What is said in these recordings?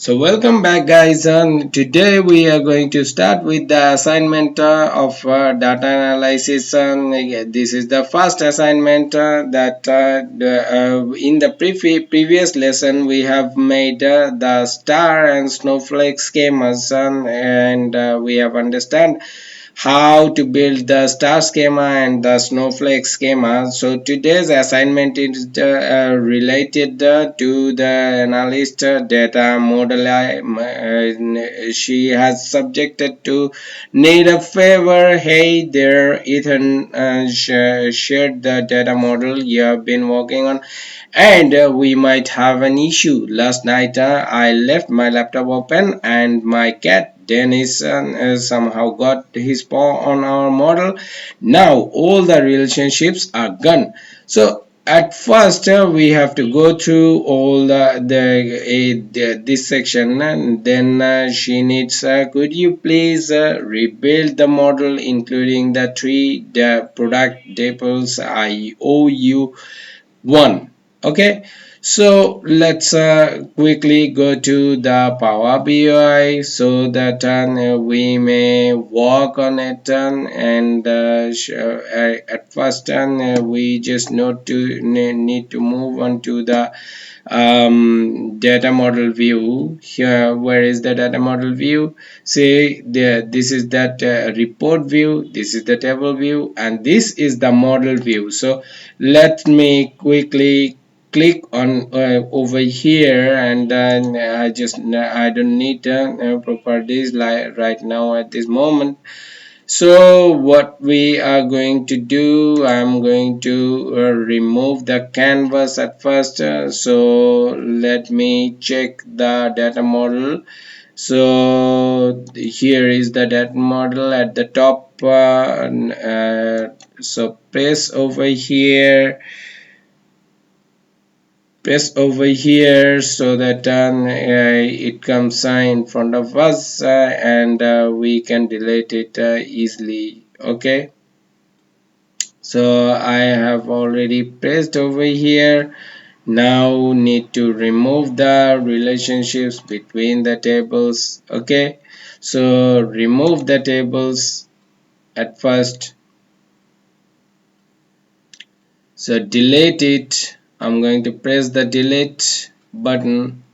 So welcome back guys, and today we are going to start with the assignment of data analysis. And this is the first assignment in the previous lesson we have made the star and snowflake schemas, and we have understand how to build the star schema and the snowflake schema. So today's assignment is related to the analyst data model. She has subjected to need a favor. Hey there, Ethan shared the data model you have been working on, and we might have an issue. Last night I left my laptop open and my cat Dennis somehow got his paw on our model. Now all the relationships are gone. So at first we have to go through all this section, and then she needs could you please rebuild the model including the three the product tables I owe you one. Okay, so let's quickly go to the Power BI so that we may work on it, and at first we just need to move on to the data model view. Here, where is the data model view? Say there, this is that report view, this is the table view, and this is the model view. So let me quickly click on over here, and then I don't need properties like right now at this moment. So what we are going to do, I'm going to remove the canvas at first. So let me check the data model. So here is the data model at the top. So press over here so that it comes in front of us, and we can delete it easily. Okay, so I have already pressed over here. Now need to remove the relationships between the tables. Okay, so remove the tables at first. So delete it. I'm going to press the delete button,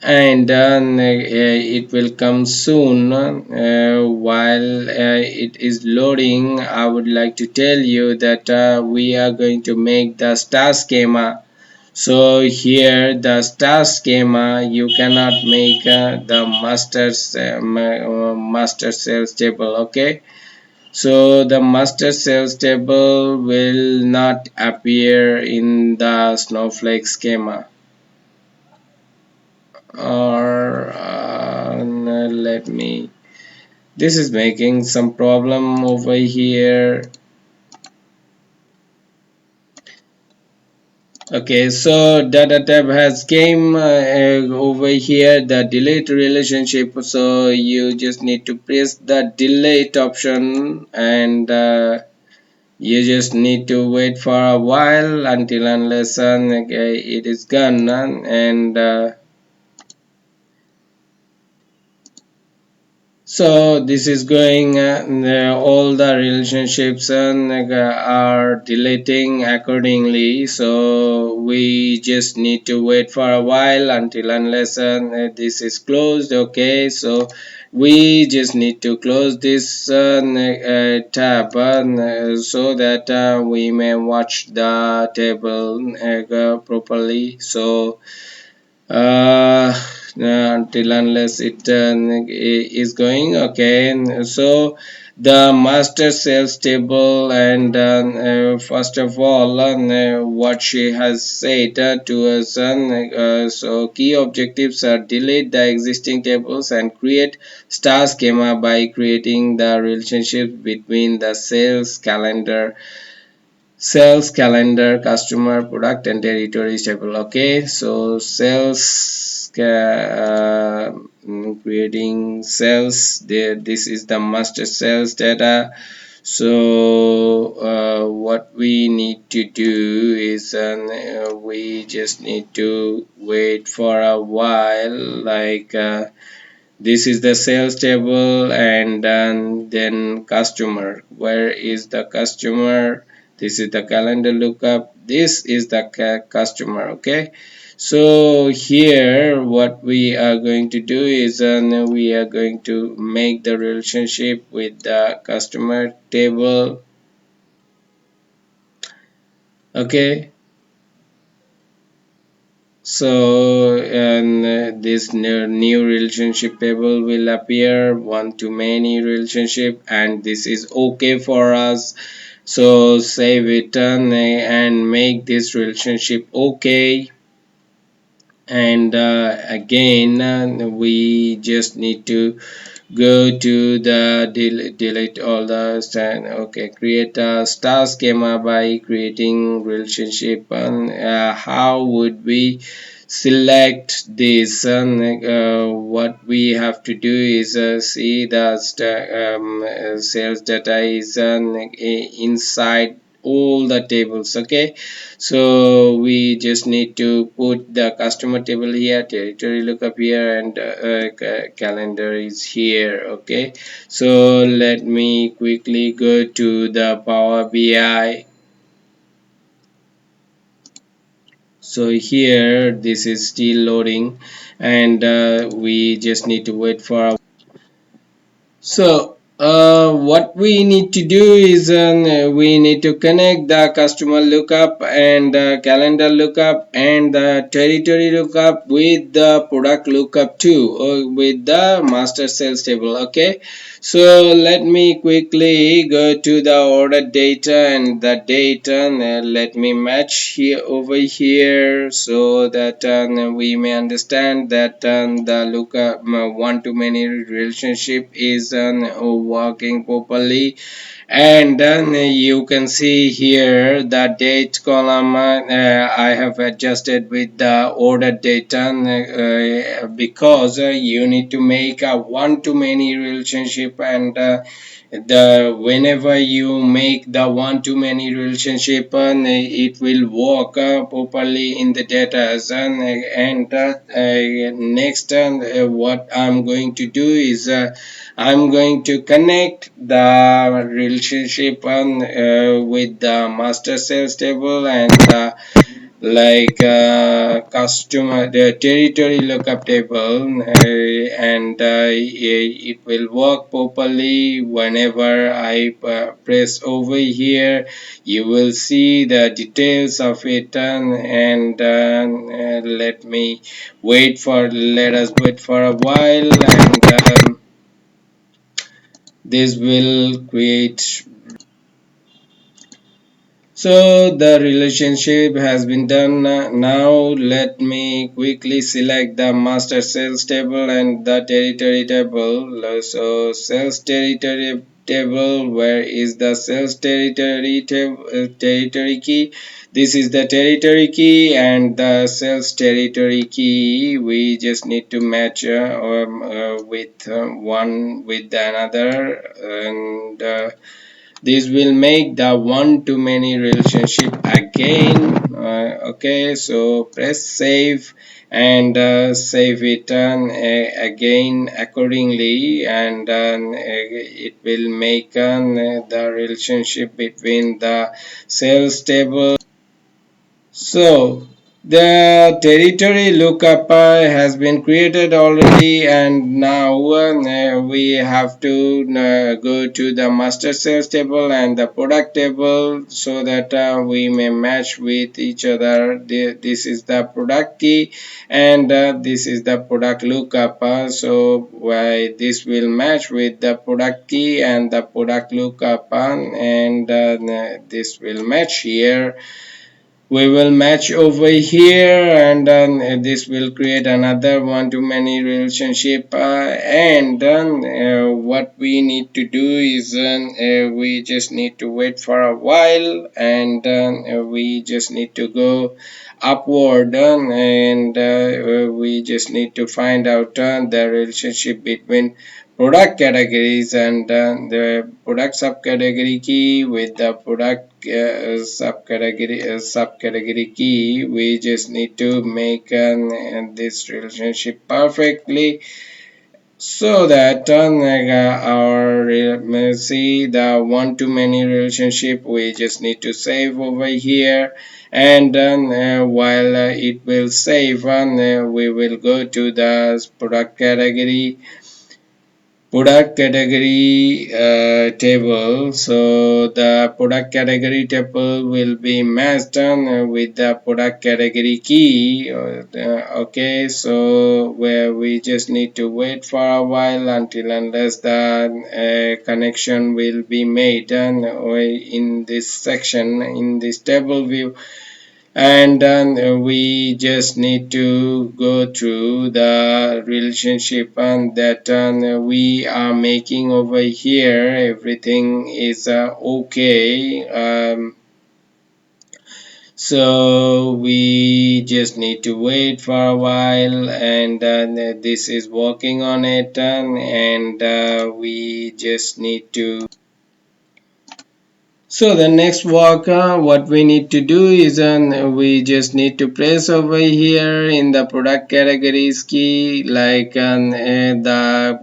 and it will come soon. While it is loading, I would like to tell you that we are going to make the star schema. So here the star schema, you cannot make the master sales table. Okay, so the master sales table will not appear in the snowflake schema. Or let me, this is making some problem over here. Okay, so data tab has came over here, the delete relationship. So you just need to press the delete option, and you just need to wait for a while until unless okay, it is gone, and so this is going all the relationships are deleting accordingly. So we just need to wait for a while until unless this is closed. Okay, so we just need to close this tab so that we may watch the table properly. So uh, until unless it is going. Okay, and so the master sales table, and first of all what she has said to us, so key objectives are delete the existing tables and create star schema by creating the relationship between the sales calendar, customer, product, and territory table. Okay, so sales creating sales there, this is the master sales data. So what we need to do is we just need to wait for a while, like this is the sales table, and then customer. Where is the customer? This is the calendar lookup. This is the customer. Okay, so here what we are going to do is we are going to make the relationship with the customer table. Okay, so and this new relationship table will appear, one to many relationship, and this is okay for us. So save it and make this relationship okay. And again we just need to go to the delete all the okay, create a star schema by creating relationship. And how would we select this? What we have to do is see the sales data is inside all the tables. Okay, so we just need to put the customer table here, territory lookup here, and calendar is here. Okay, so let me quickly go to the Power BI. So here this is still loading, and we just need to wait for a. So what we need to do is we need to connect the customer lookup and calendar lookup and the territory lookup with the product lookup too, or with the master sales table. Okay, so let me quickly go to the order data and the data, and let me match here over here so that we may understand that the lookup one to many relationship is working properly. And then you can see here the date column I have adjusted with the order data because you need to make a one to many relationship. And the whenever you make the one to many relationship, it will work properly in the data. And next what I'm going to do is I'm going to connect the relationship with the master sales table and the like customer the territory lookup table, and it will work properly. Whenever I press over here, you will see the details of it. And let us wait for a while, and this will create. So the relationship has been done. Now let me quickly select the master sales table and the territory table. So sales territory table, where is the sales territory territory key? This is the territory key, and the sales territory key we just need to match with one with another. And this will make the one to many relationship again. Okay, so press save and save it again accordingly. And it will make the relationship between the sales table. So the territory lookup has been created already, and now we have to go to the master sales table and the product table so that we may match with each other. This is the product key, and this is the product lookup. So why this will match with the product key and the product lookup, and this will match here. We will match over here, and then this will create another one to many relationship. And then what we need to do is we just need to wait for a while, and we just need to go upward, and we just need to find out the relationship between product categories, and the product subcategory key with the product subcategory key. We just need to make this relationship perfectly, so that our see the one-to-many relationship we just need to save over here. And while it will save, we will go to the product category table. So the product category table will be matched with the product category key. Okay, so where we just need to wait for a while until unless the connection will be made in this section, in this table view. And then we just need to go through the relationship and that we are making over here. Everything is okay. So we just need to wait for a while, and this is working on it, and we just need to. So the next work, what we need to do is we just need to press over here in the product categories key, like the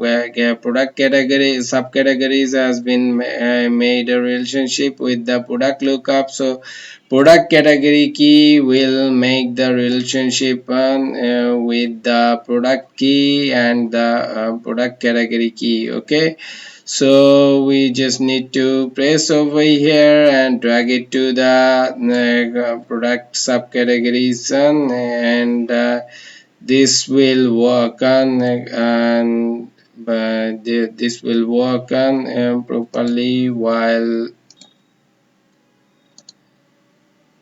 product category subcategories has been made a relationship with the product lookup. So product category key will make the relationship with the product key and the product category key. Okay, so we just need to press over here and drag it to the product subcategories, and this will work on and this will work on properly. While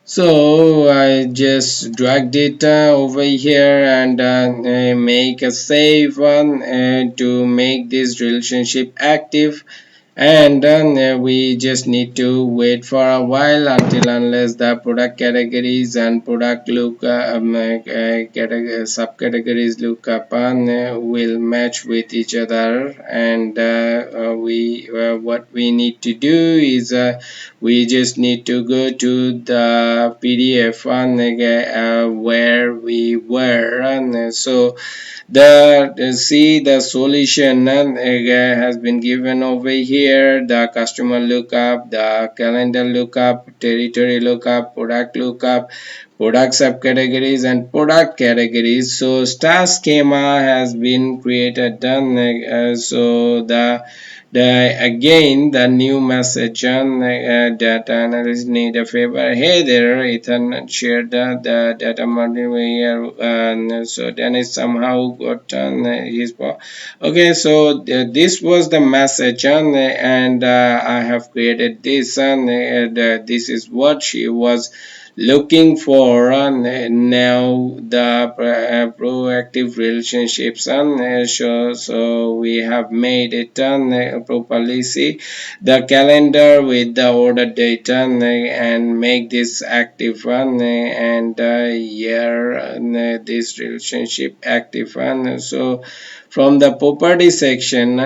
so I just dragged it over here and make a save one to make this relationship active. And then we just need to wait for a while until unless the product categories and product look subcategories look up and will match with each other. And we what we need to do is we just need to go to the PDF and where we were, and so the see the solution has been given over here. The customer lookup, the calendar lookup, territory lookup, product lookup, product subcategories, and product categories. So star schema has been created done. So the again the new message on data analyst need a favor. Hey there, Ethan shared the data model here, and so Dennis somehow got on his okay. So this was the message on, and I have created this, and this is what she was looking for. Now the proactive relationships, so we have made it properly. See the calendar with the order date and make this active one, and here this relationship active one. So from the property section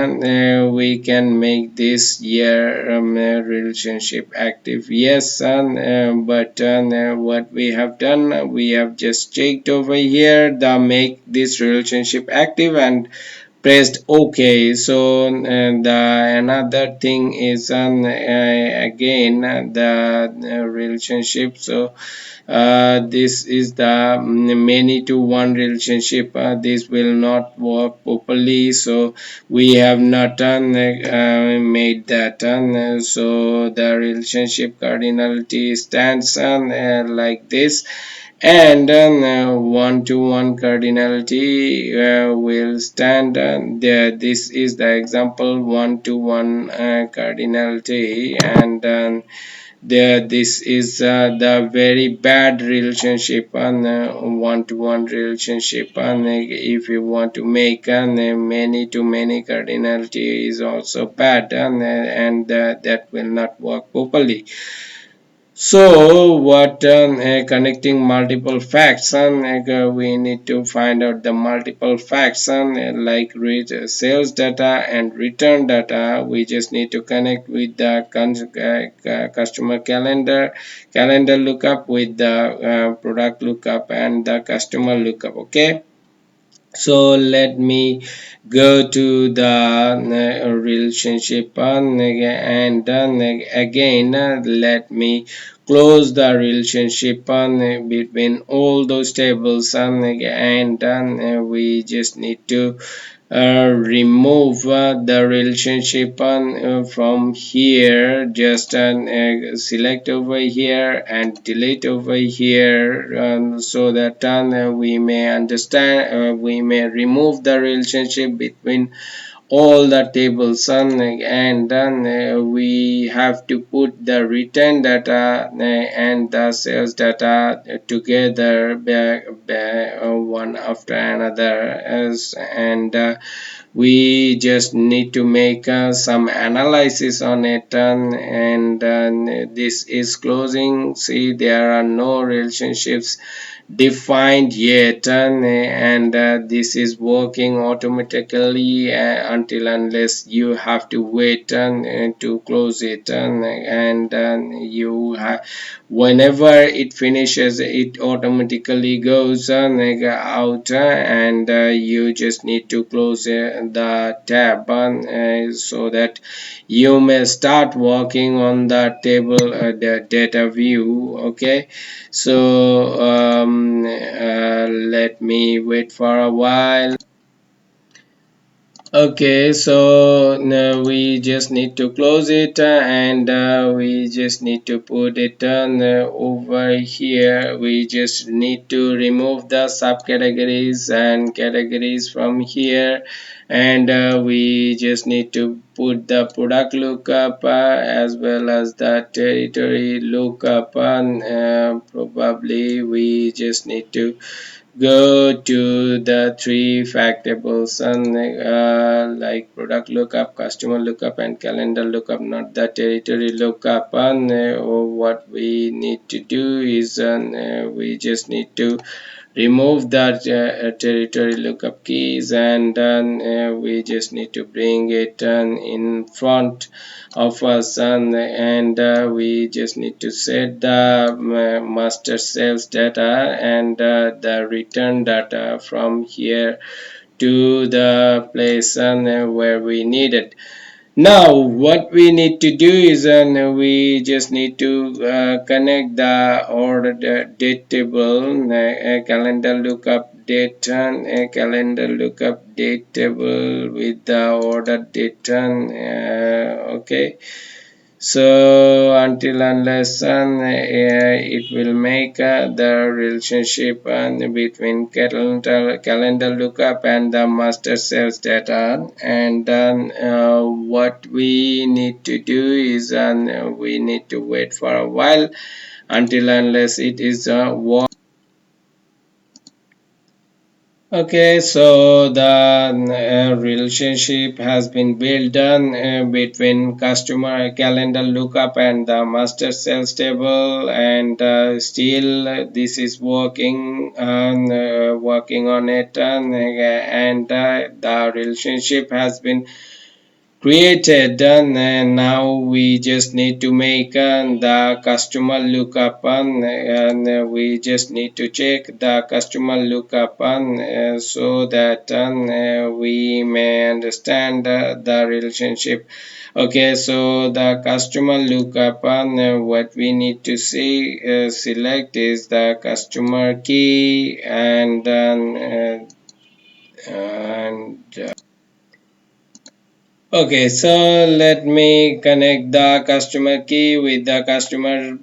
we can make this year relationship active. Yes, but what we have done, we have just checked over here the make this relationship active and pressed OK. So the another thing is again the relationship. So this is the many to one relationship. This will not work properly, so we have not made that. So the relationship cardinality stands like this, and one-to-one cardinality will stand there. This is the example one-to-one cardinality, and there this is the very bad relationship and one-to-one relationship. And if you want to make many-to-many cardinality is also bad, and that will not work properly. So, what connecting multiple facts, and we need to find out the multiple facts, and like read sales data and return data. We just need to connect with the customer calendar lookup with the product lookup and the customer lookup. Okay. So let me go to the relationship and again let me close the relationship between all those tables and we just need to remove the relationship from here, just select over here and delete over here, so that we may understand, we may remove the relationship between all the tables, and then we have to put the return data and the sales data together one after another, as and we just need to make some analysis on it, and this is closing. See, there are no relationships defined yet, and this is working automatically until unless you have to wait to close it, and you have, whenever it finishes it automatically goes out, and you just need to close the tab so that you may start working on the table, the data view. Okay. So let me wait for a while. Okay, so now we just need to close it, and we just need to put it over here. We just need to remove the subcategories and categories from here, and we just need to put the product lookup as well as the territory lookup, and probably we just need to go to the three fact tables, and like product lookup, customer lookup, and calendar lookup, not the territory lookup. And what we need to do is we just need to remove that territory lookup keys, and then we just need to bring it in front of us, and we just need to set the master sales data and the return data from here to the place where we need it. Now, what we need to do is we just need to connect the order date table, calendar lookup date, and calendar lookup date table with the order date. Okay. So until unless it will make the relationship between calendar lookup and the master sales data, and then what we need to do is we need to wait for a while until unless it is okay. So the relationship has been built between customer calendar lookup and the master sales table, and still this is working on it, and the relationship has been created, and now we just need to make the customer lookup, and we just need to check the customer lookup so that we may understand the relationship. Okay, so the customer lookup, what we need to see select is the customer key, and okay, so let me connect the customer key with the customer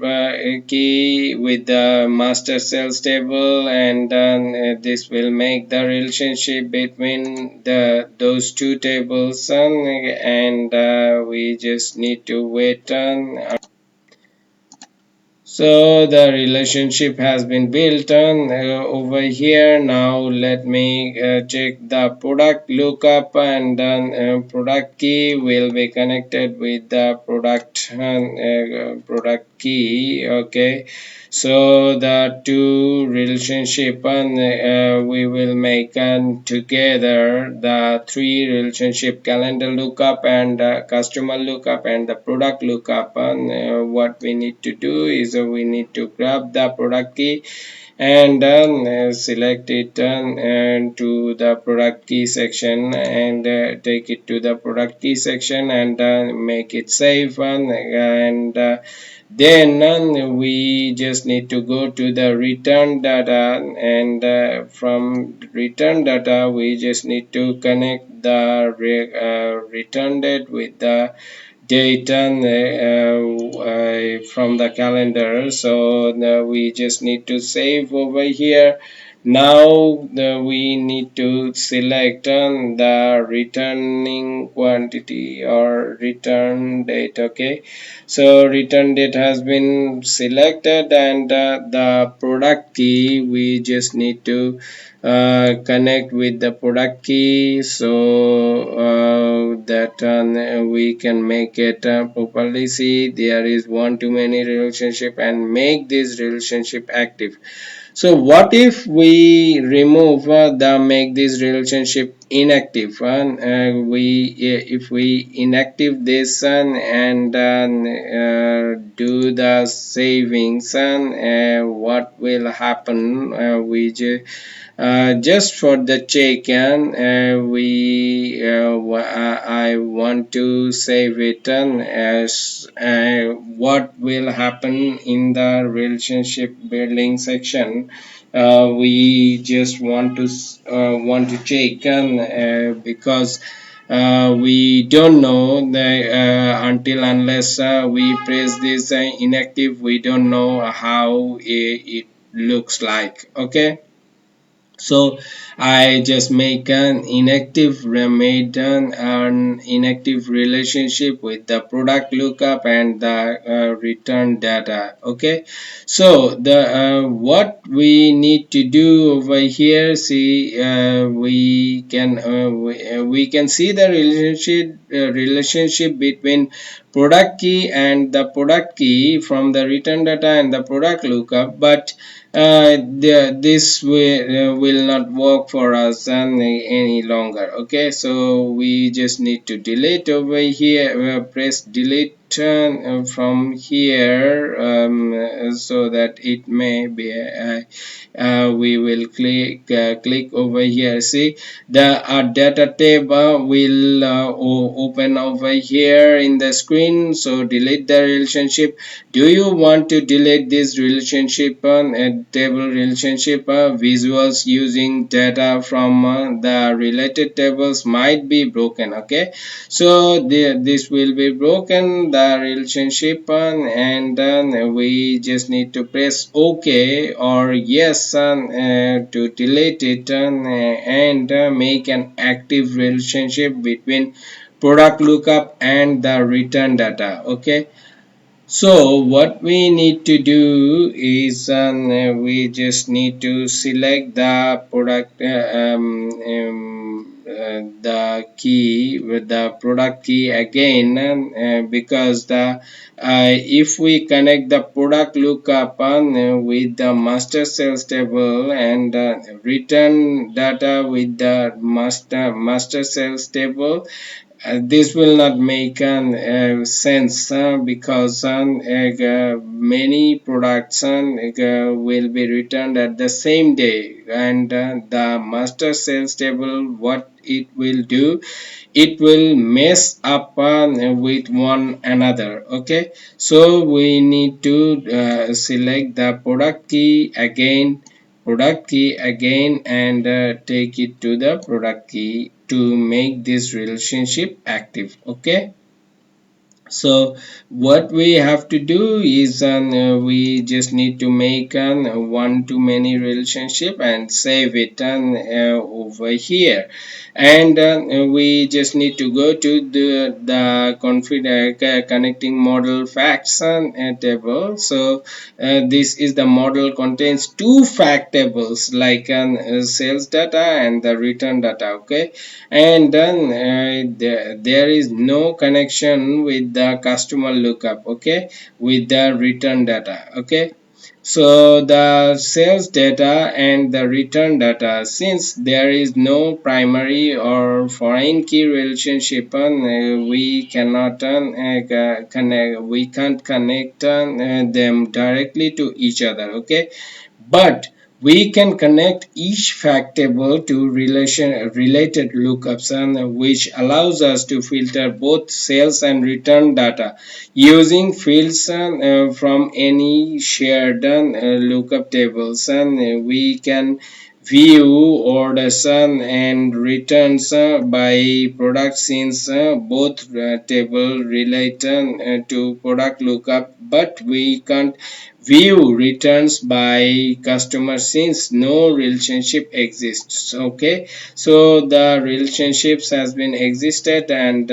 key with the master sales table, and then this will make the relationship between the those two tables, and we just need to wait on. So the relationship has been built on over here. Now let me check the product lookup, and then product key will be connected with the product key. Okay, so the two relationship, and we will make together the three relationship: calendar lookup and customer lookup and the product lookup. And what we need to do is we need to grab the product key and then select it and to the product key section, and take it to the product key section, and make it save. And then we just need to go to the return data, and from return data we just need to connect the return date with the date and from the calendar. So we just need to save over here. Now we need to select the returning quantity or return date. Okay, so return date has been selected, and the product key we just need to connect with the product key, so that we can make it properly. See, there is one to many relationship and make this relationship active. So what if we remove the make this relationship inactive, and if we inactive this and do the savings, and what will happen? Just for the check, and I want to save it, and as what will happen in the relationship building section. We just want to check, and because we don't know the until unless we press this inactive, we don't know how it looks like. Okay, so I just make an inactive made an inactive relationship with the product lookup and the return data. Okay, so the what we need to do over here, see, we can see the relationship between product key and the product key from the return data and the product lookup, but this will not work for us any longer. Okay, so we just need to delete over here, press delete from here, so that it may be we will click over here. See, the data tab will open over here in the screen. So delete the relationship. Do you want to delete this relationship table relationship? Visuals using data from the related tables might be broken. Okay, so this will be broken, the relationship, and then we just need to press OK or yes to delete it, and make an active relationship between product lookup and the return data. Okay, so what we need to do is we just need to select the product the key with the product key again, because the if we connect the product lookup with the master sales table and return data with the master sales table, this will not make sense, because many products will be returned at the same day, and the master sales table, what it will do, it will mess up with one another. Okay, so we need to select the product key again, and take it to the product key to make this relationship active. Okay, so what we have to do is we just need to make an one to many relationship and save it over here, and we just need to go to the connecting model facts table. So this is the model contains two fact tables like sales data and the return data. Okay, and then there is no connection with the the customer lookup, okay, with the return data. Okay, so the sales data and the return data, since there is no primary or foreign key relationship, we cannot connect, we can't connect them directly to each other. Okay, but we can connect each fact table to related lookups, and which allows us to filter both sales and return data using fields from any shared lookup tables, and we can view orders and returns by product, since both table relate to product lookup, but we can't view returns by customer since no relationship exists. Okay, so the relationships has been existed, and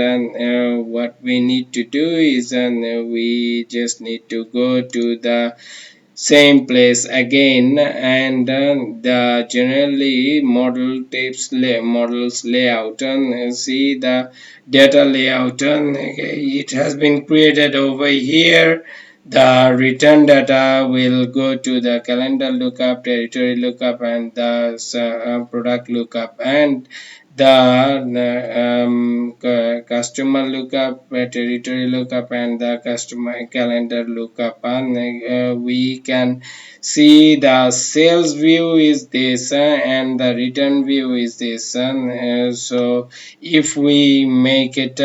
what we need to do is we just need to go to the same place again, and the generally model types models layout, and see the data layout, and it has been created over here. The return data will go to the calendar lookup, territory lookup, and the product lookup, and the customer lookup, territory lookup, and the customer calendar lookup, and we can see the sales view is this, and the return view is this, and so if we make it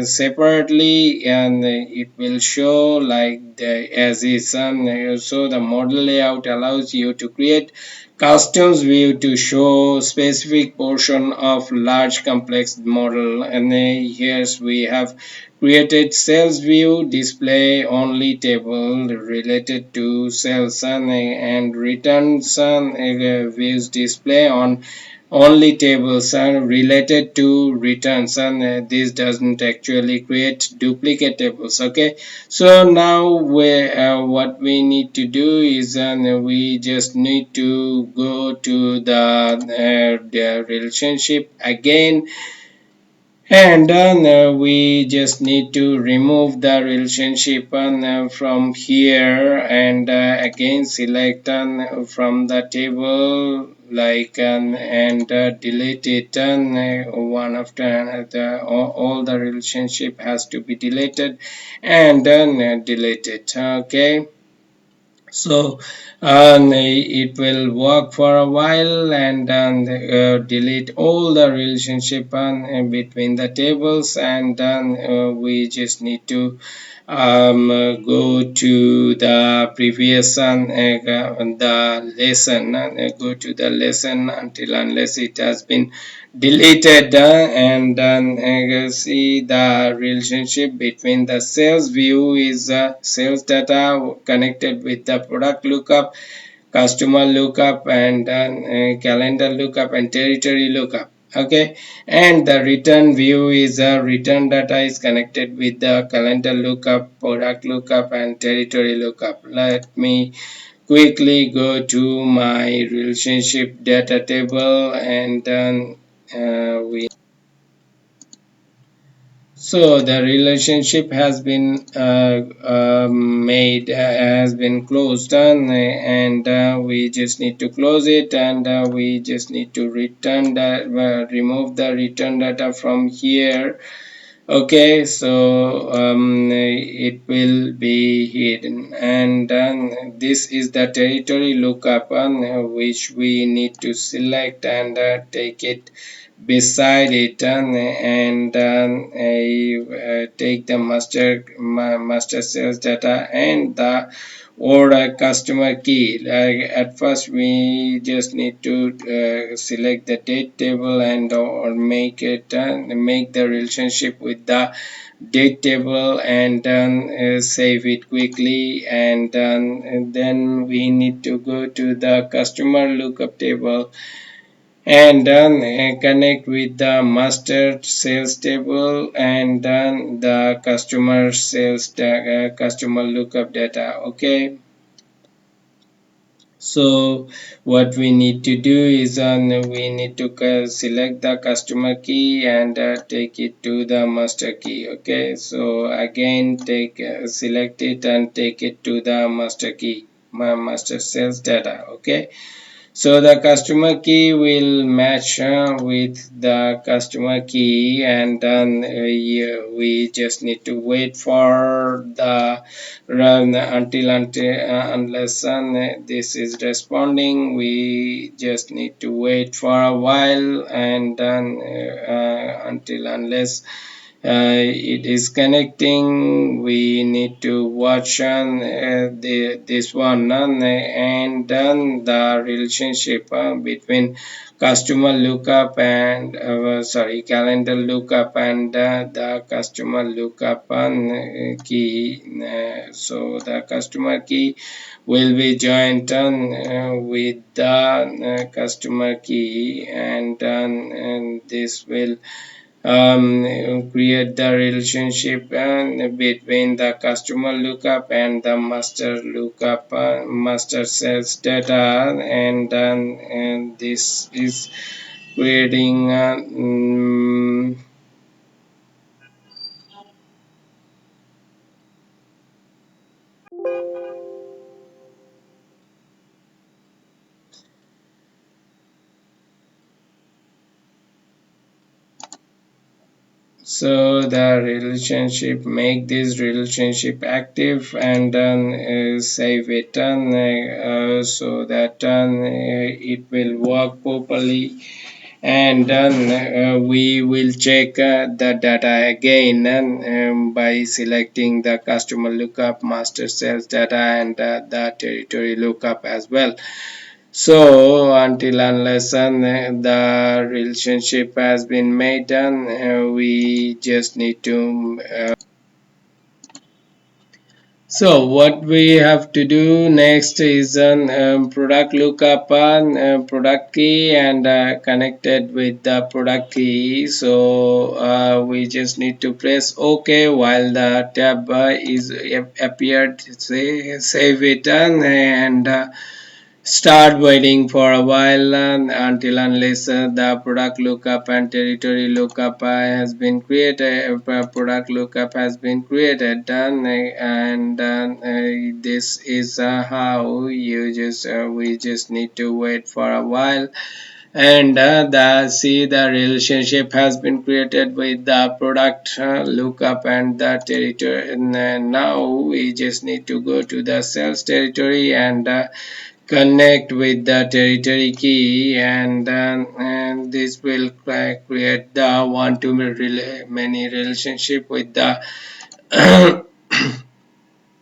separately, and it will show like the as is, so the model layout allows you to create customs view to show specific portion of large complex model, and here's we have created sales view display only table related to sales, and returns views display on only tables are related to returns, and this doesn't actually create duplicate tables. Okay, so now what we need to do is we just need to go to the relationship again, and we just need to remove the relationship from here, and again select from the table like, and delete it, one after another. All the relationship has to be deleted, and then delete it. Okay, so it will work for a while, and then delete all the relationship between the tables, and then we just need to go to the previous the lesson, go to the lesson until unless it has been deleted, and then see the relationship between the sales view is sales data connected with the product lookup, customer lookup, and calendar lookup, and territory lookup. Okay, and the return view is return data is connected with the calendar lookup, product lookup, and territory lookup. Let me quickly go to my relationship data table, and then we so the relationship has been made, has been closed, and we just need to close it, and we just need to return that, remove the return data from here. Okay, so it will be hidden, and this is the territory lookup, which we need to select, and take it beside it, and take the master sales data and the order customer key. Like at first we just need to select the date table, and or make it make the relationship with the date table, and save it quickly, and then we need to go to the customer lookup table, and then connect with the master sales table, and then the customer customer lookup data. Okay, So what we need to do is we need to select the customer key and take it to the master key. Okay, so again take select it and take it to the master key, my master sales data. Okay, so the customer key will match with the customer key, and then we just need to wait for the run until unless this is responding. We just need to wait for a while, and then until unless it is connecting, we need to watch on this one, and then the relationship between customer lookup and sorry, calendar lookup and the customer lookup key. So the customer key will be joined with the customer key, and this will create the relationship between the customer lookup and the master lookup, master sales data, and this is creating so the relationship, make this relationship active, and then save it so that it will work properly, and then we will check the data again by selecting the customer lookup, master sales data, and the territory lookup as well. So until unless the relationship has been made done, we just need to so what we have to do next is an product lookup on product key, and connected with the product key. So we just need to press OK while the tab is appeared. Say save it and start waiting for a while until unless the product lookup and territory lookup has been created. Product lookup has been created done, and this is how you just we just need to wait for a while, and the see the relationship has been created with the product lookup and the territory, and now we just need to go to the sales territory and connect with the territory key, and this will create the one-to-many relationship with the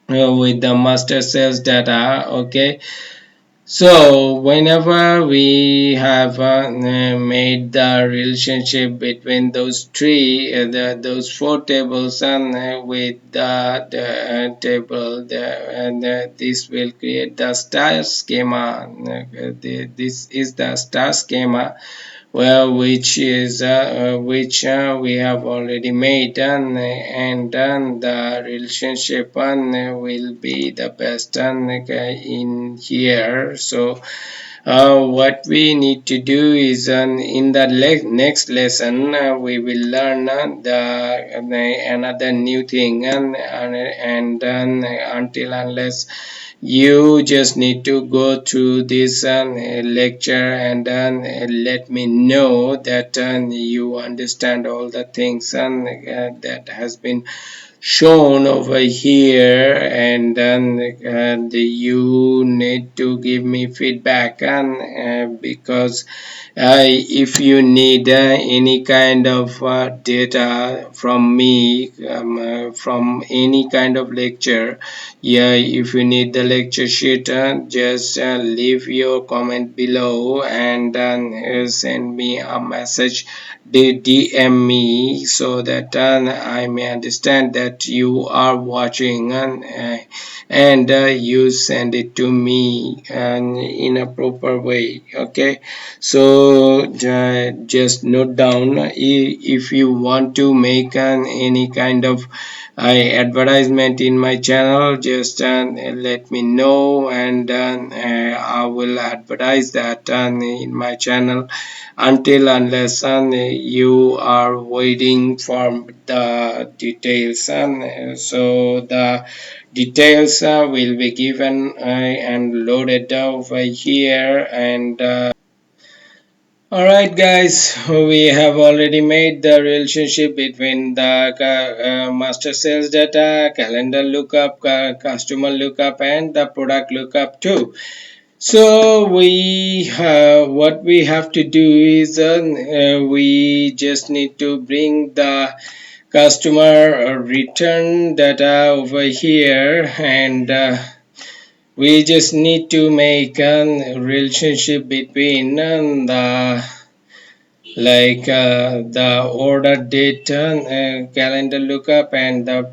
with the master sales data. Okay, so whenever we have made the relationship between those those four tables, and with the table, and this will create the star schema. This is the star schema, well, which we have already made, and done the relationship will be the best in here. So what we need to do is in the next lesson we will learn another new thing, and then until unless you just need to go through this lecture, and then let me know that you understand all the things that has been shown over here, and then you need to give me feedback, and because if you need any kind of data from me, from any kind of lecture, yeah, if you need the lecture sheet, just leave your comment below, and then send me a message, DM me, so that I may understand that that you are watching, and you send it to me and in a proper way. Okay, so just note down, if you want to make any kind of advertisement in my channel, just let me know, and I will advertise that in my channel, until unless you are waiting for the details. So the details will be given and loaded over here. And all right, guys, we have already made the relationship between the master sales data, calendar lookup, customer lookup, and the product lookup too. So what we have to do is we just need to bring the customer return data over here, and we just need to make a relationship between the order date, calendar lookup, and the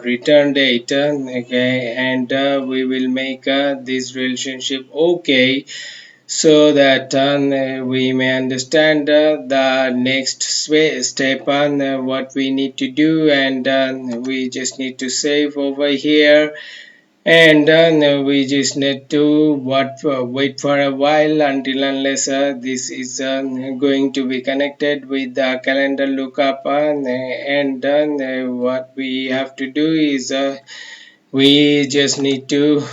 return date. Okay, and we will make this relationship okay, so that we may understand the next step on what we need to do, and we just need to save over here, and no, we just need to wait for a while until unless this is going to be connected with the calendar lookup, and what we have to do is we just need to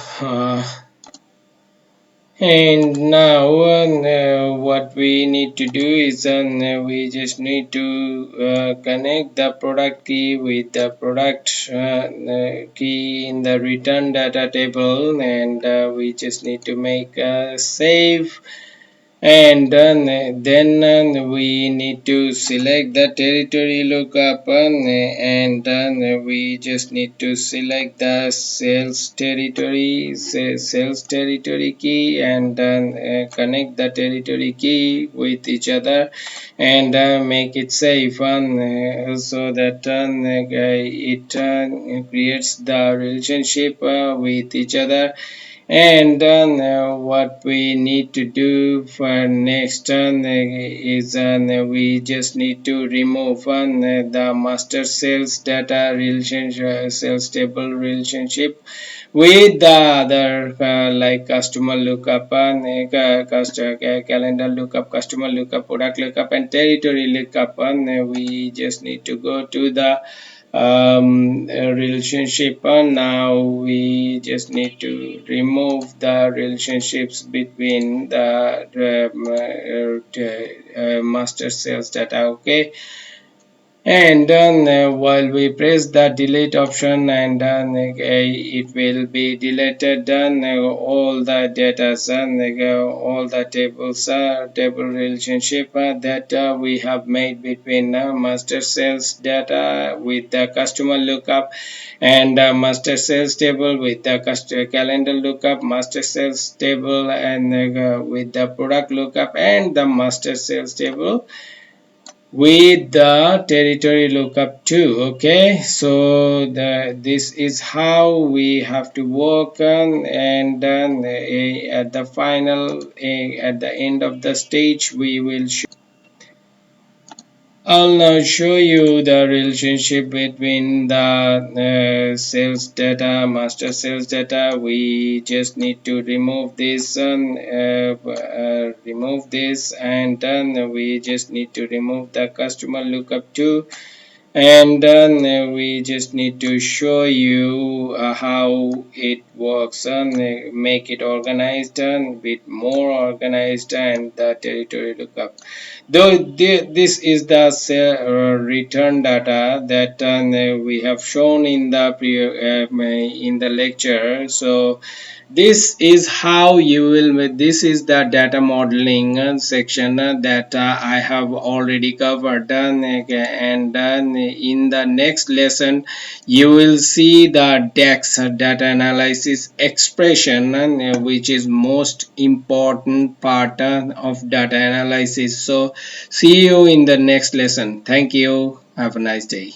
and now what we need to do is we just need to connect the product key with the product key in the return data table, and we just need to make a save, and then we need to select the territory lookup, and then we just need to select the sales territory key, and then connect the territory key with each other, and make it safe, so that it creates the relationship with each other. And what we need to do for next is we just need to remove the master sales data relationship, sales table relationship with the other like customer lookup, calendar lookup, customer lookup, product lookup, and territory lookup. And we just need to go to the relationship. Now we just need to remove the relationships between the master sales data. Okay, and then while we press the delete option, and then it will be deleted, then all the data and all the tables, table relationship that we have made between master sales data with the customer lookup, and master sales table with the customer calendar lookup, master sales table, and with the product lookup, and the master sales table with the territory lookup too. Okay, so this is how we have to work on, and then at the final at the end of the stage we will I'll now show you the relationship between the sales data, master sales data. We just need to remove this, and then we just need to remove the customer lookup too, and then we just need to show you how it works, and make it organized and bit more organized, and the territory lookup, though this is the return data that we have shown in the lecture. So this is how you will, this is the data modeling section that I have already covered, and then in the next lesson you will see the DAX, data analysis expression, which is most important part of data analysis. So see you in the next lesson. Thank you. Have a nice day.